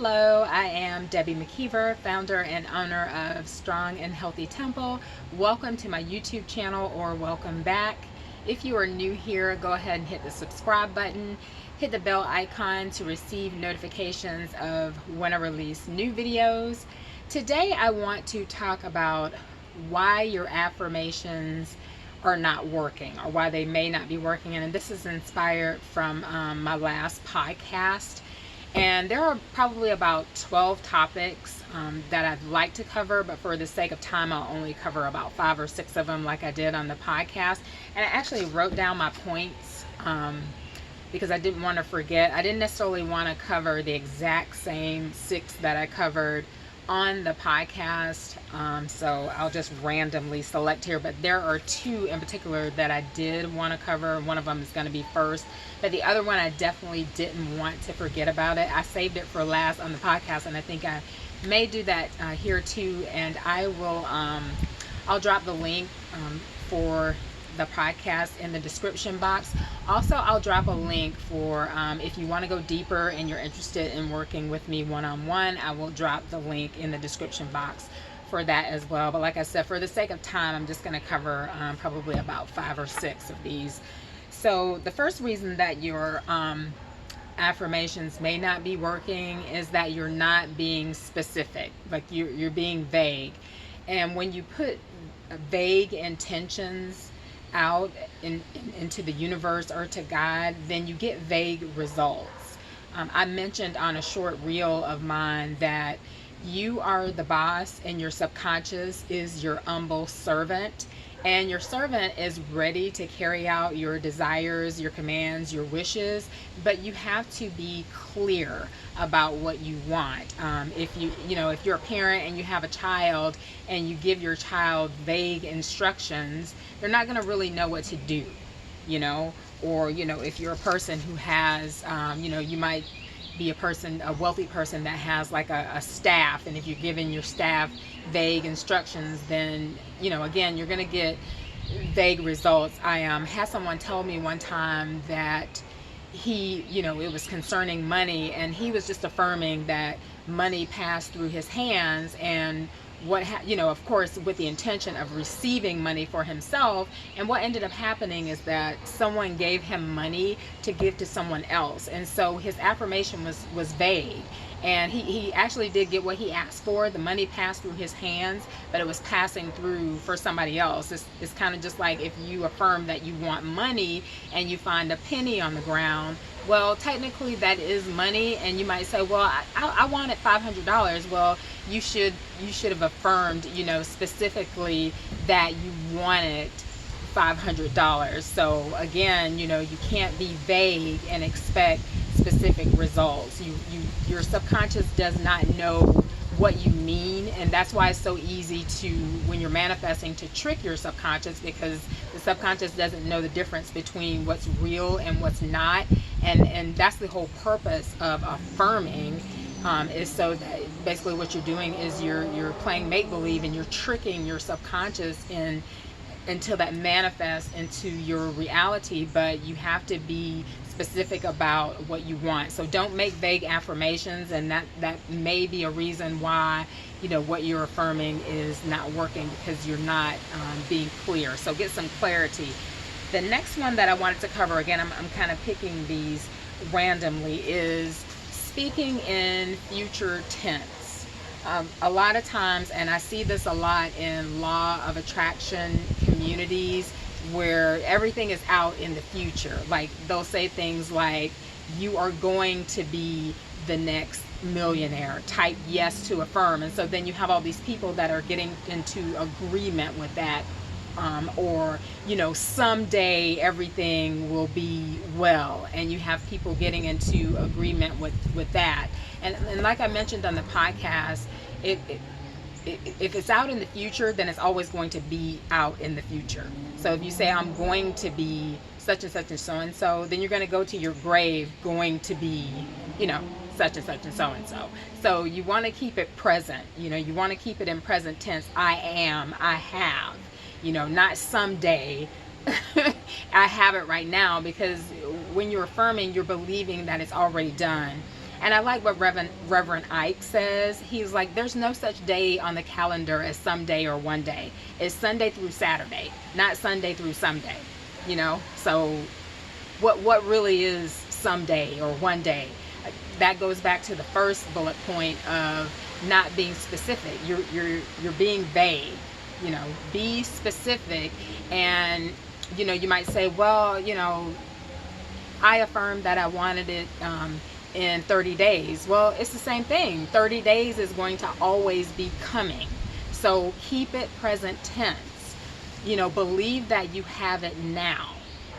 Hello, I am Debbie McKeever, founder and owner of Strong and Healthy Temple. Welcome to my YouTube channel, or welcome back. If you are new here, go ahead and hit the subscribe button, hit the bell icon to receive notifications of when I release new videos. Today I want to talk about why your affirmations are not working, or why they may not be working. And this is inspired from my last podcast. And there are probably about 12 topics that I'd like to cover, but for the sake of time, I'll only cover about 5 or 6 of them like I did on the podcast. And I actually wrote down my points because I didn't want to forget. I didn't necessarily want to cover the exact same 6 that I covered on the podcast, so I'll just randomly select here, but there are 2 in particular that I did want to cover. One of them is going to be first, but the other one I definitely didn't want to forget about it. I saved it for last on the podcast, and I think I may do that here too. And I will I'll drop the link for the podcast in the description box. Also, I'll drop a link for if you want to go deeper and you're interested in working with me one-on-one, I will drop the link in the description box for that as well. But like I said, for the sake of time, I'm just going to cover probably about 5 or 6 of these. So the first reason that your affirmations may not be working is that you're not being specific. Like you're being vague. And when you put vague intentions out into the universe or to God, then you get vague results. I mentioned on a short reel of mine that you are the boss and your subconscious is your humble servant, and your servant is ready to carry out your desires, your commands, your wishes, but you have to be clear about what you want. If if you're a parent and you have a child and you give your child vague instructions, they're not going to really know what to do, or if you're a person who has you might be a wealthy person that has like a staff, and if you're giving your staff vague instructions, then again, you're going to get vague results. I had someone tell me one time that it was concerning money, and he was just affirming that money passed through his hands, and of course with the intention of receiving money for himself. And what ended up happening is that someone gave him money to give to someone else, and so his affirmation was vague, and he actually did get what he asked for. The money passed through his hands, but it was passing through for somebody else. It's kind of just like if you affirm that you want money and you find a penny on the ground. Well, technically that is money, and you might say, well, I wanted $500. Well, you should have affirmed specifically that you wanted $500. So again, you can't be vague and expect specific results. Your subconscious does not know what you mean, and that's why it's so easy to, when you're manifesting, to trick your subconscious, because the subconscious doesn't know the difference between what's real and what's not. And that's the whole purpose of affirming, is so that basically what you're doing is you're playing make-believe, and you're tricking your subconscious until that manifests into your reality. But you have to be specific about what you want. So don't make vague affirmations, and that may be a reason why what you're affirming is not working, because you're not being clear. So get some clarity. The next one that I wanted to cover, again, I'm kind of picking these randomly, is speaking in future tense. A lot of times, and I see this a lot in law of attraction communities, where everything is out in the future. Like they'll say things like, you are going to be the next millionaire, type yes to affirm. And so then you have all these people that are getting into agreement with that, or someday everything will be well, and you have people getting into agreement with that. And like I mentioned on the podcast, if it's out in the future, then it's always going to be out in the future. So if you say, I'm going to be such and such and so and so, then you're going to go to your grave going to be such and such and so and so. So you want to keep it present. You want to keep it in present tense. I am, I have, not someday. I have it right now, because when you're affirming, you're believing that it's already done. And I like what Reverend Ike says. He's like, there's no such day on the calendar as someday or one day. It's Sunday through Saturday, not Sunday through someday. You know, so what really is someday or one day? That goes back to the first bullet point of not being specific. You're being vague. You know, be specific. And you know, you might say, well, you know, I affirmed that I wanted it in 30 days. Well, it's the same thing. 30 days is going to always be coming. So keep it present tense. You know, believe that you have it now.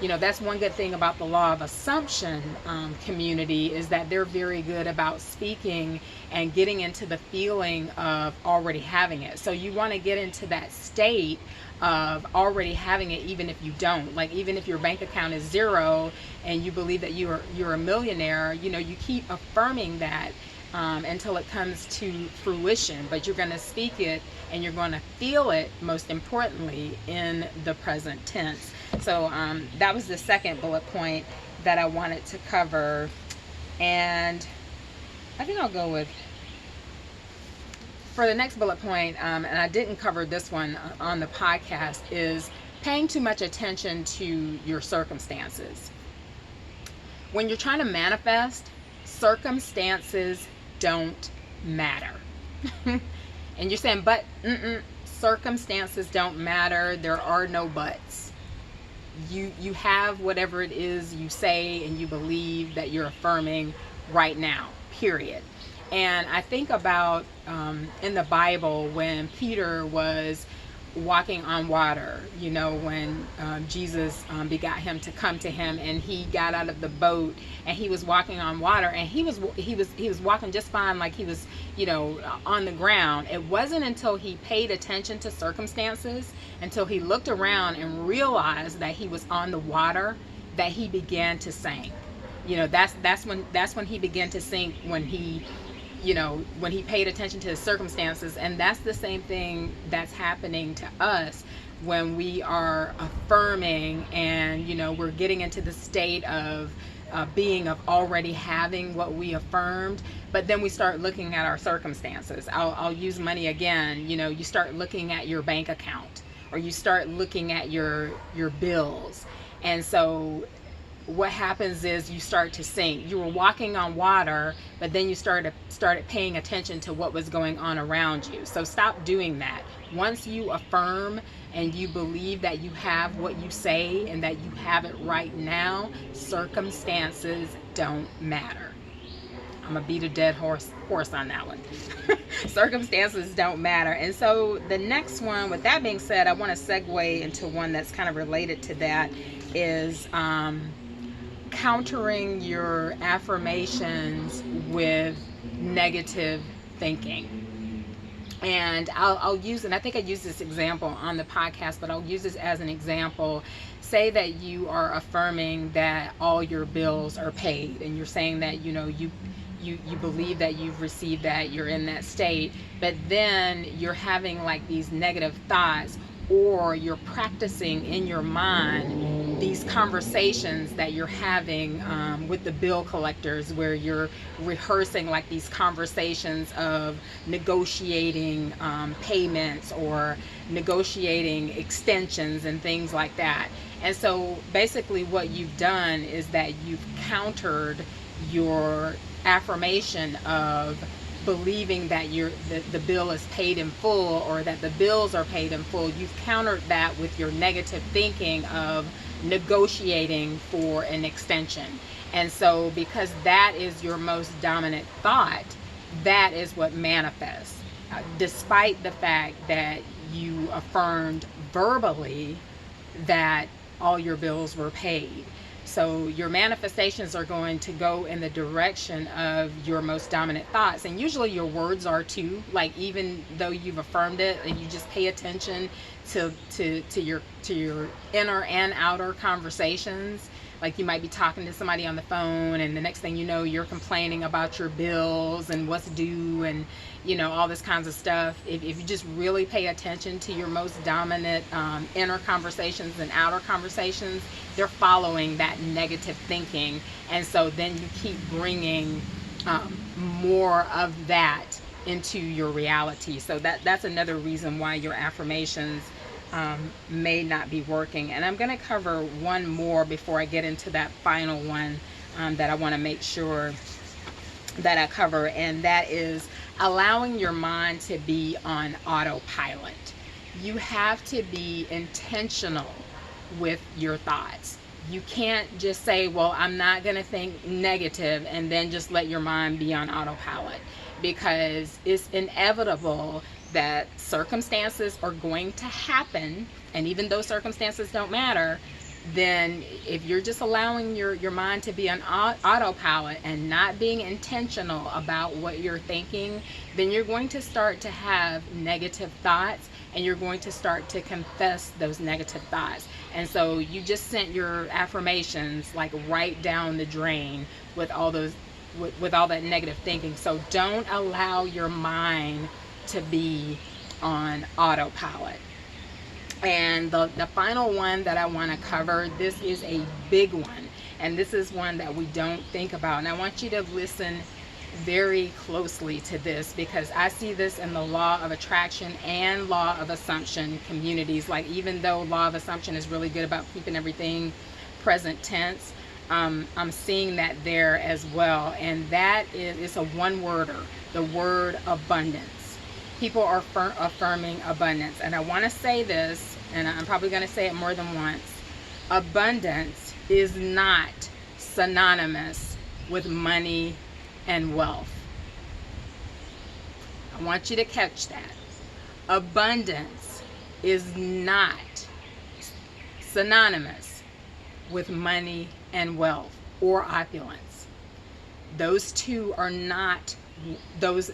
You know, that's one good thing about the law of assumption community, is that they're very good about speaking and getting into the feeling of already having it. So you want to get into that state of already having it, even if you don't. Like, even if your bank account is zero and you believe that you're a millionaire, you know, you keep affirming that until it comes to fruition. But you're going to speak it and you're going to feel it, most importantly, in the present tense. So that was the second bullet point that I wanted to cover. And I think I'll go with, for the next bullet point, and I didn't cover this one on the podcast, is paying too much attention to your circumstances. When you're trying to manifest, circumstances don't matter. And you're saying, but circumstances don't matter. There are no buts. You have whatever it is you say and you believe that you're affirming right now, period. And I think about in the Bible when Peter was walking on water, you know, when Jesus begot him to come to him, and he got out of the boat and he was walking on water, and he was walking just fine, like he was, you know, on the ground. It wasn't until he paid attention to circumstances, until he looked around and realized that he was on the water, that he began to sink. You know, that's when he began to sink, when he, you know, when he paid attention to the circumstances. And that's the same thing that's happening to us when we are affirming, and, you know, we're getting into the state of being, of already having what we affirmed. But then we start looking at our circumstances. I'll use money again. You know, you start looking at your bank account, or you start looking at your bills. And so what happens is you start to sink. You were walking on water, but then you started paying attention to what was going on around you. So stop doing that. Once you affirm and you believe that you have what you say and that you have it right now, circumstances don't matter. I'm gonna beat a dead horse on that one. Circumstances don't matter. And so the next one, with that being said, I want to segue into one that's kind of related to that, is countering your affirmations with negative thinking. And I'll use, and I think I used this example on the podcast, but I'll use this as an example. Say that you are affirming that all your bills are paid, and you're saying that, you know, you believe that you've received that, you're in that state, but then you're having like these negative thoughts, or you're practicing in your mind these conversations that you're having with the bill collectors, where you're rehearsing like these conversations of negotiating payments or negotiating extensions and things like that. And so basically what you've done is that you've countered your affirmation of believing that the bill is paid in full, or that the bills are paid in full. You've countered that with your negative thinking of negotiating for an extension. And so because that is your most dominant thought, that is what manifests, despite the fact that you affirmed verbally that all your bills were paid. So your manifestations are going to go in the direction of your most dominant thoughts. And usually your words are too, like, even though you've affirmed it, and you just pay attention to your inner and outer conversations. Like, you might be talking to somebody on the phone, and the next thing you know, you're complaining about your bills and what's due, and, you know, all this kinds of stuff. If you just really pay attention to your most dominant inner conversations and outer conversations, they're following that negative thinking. And so then you keep bringing more of that into your reality. So that's another reason why your affirmations may not be working. And I'm going to cover one more before I get into that final one that I want to make sure that I cover, and that is allowing your mind to be on autopilot. You have to be intentional with your thoughts. You can't just say, well, I'm not going to think negative, and then just let your mind be on autopilot, because it's inevitable that circumstances are going to happen, and even though circumstances don't matter, then if you're just allowing your mind to be on autopilot and not being intentional about what you're thinking, then you're going to start to have negative thoughts, and you're going to start to confess those negative thoughts. And so you just sent your affirmations like right down the drain with all those with all that negative thinking. So don't allow your mind to be on autopilot. And the final one that I want to cover, this is a big one, and this is one that we don't think about. And I want you to listen very closely to this, because I see this in the law of attraction and law of assumption communities. Like, even though law of assumption is really good about keeping everything present tense, I'm seeing that there as well. And that is, it's a one-worder, the word abundance. People are affirming abundance. And I want to say this, and I'm probably going to say it more than once. Abundance is not synonymous with money and wealth. I want you to catch that. Abundance is not synonymous with money and wealth or opulence. Those two are not those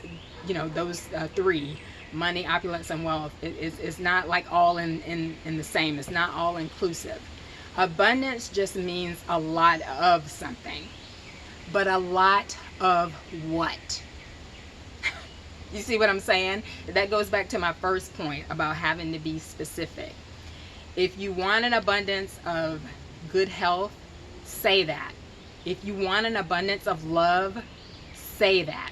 three, money, opulence, and wealth. It's not like all in the same. It's not all inclusive. Abundance just means a lot of something, but a lot of what? You see what I'm saying? That goes back to my first point about having to be specific. If you want an abundance of good health, say that. If you want an abundance of love, say that.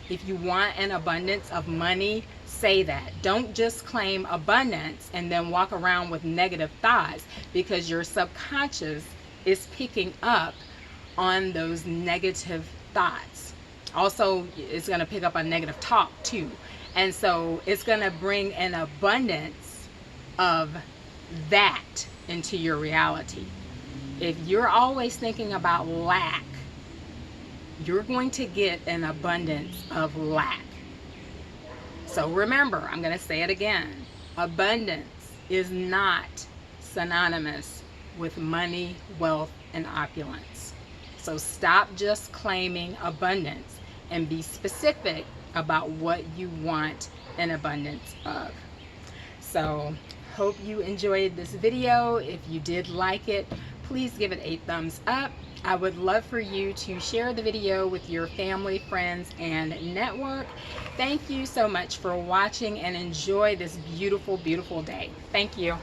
If you want an abundance of money, say that. Don't just claim abundance and then walk around with negative thoughts, because your subconscious is picking up on those negative thoughts. Also, it's going to pick up on negative talk too. And so it's going to bring an abundance of that into your reality. If you're always thinking about lack, you're going to get an abundance of lack. So remember, I'm going to say it again. Abundance is not synonymous with money, wealth, and opulence. So stop just claiming abundance and be specific about what you want an abundance of. So hope you enjoyed this video. If you did like it, please give it a thumbs up. I would love for you to share the video with your family, friends, and network. Thank you so much for watching, and enjoy this beautiful, beautiful day. Thank you.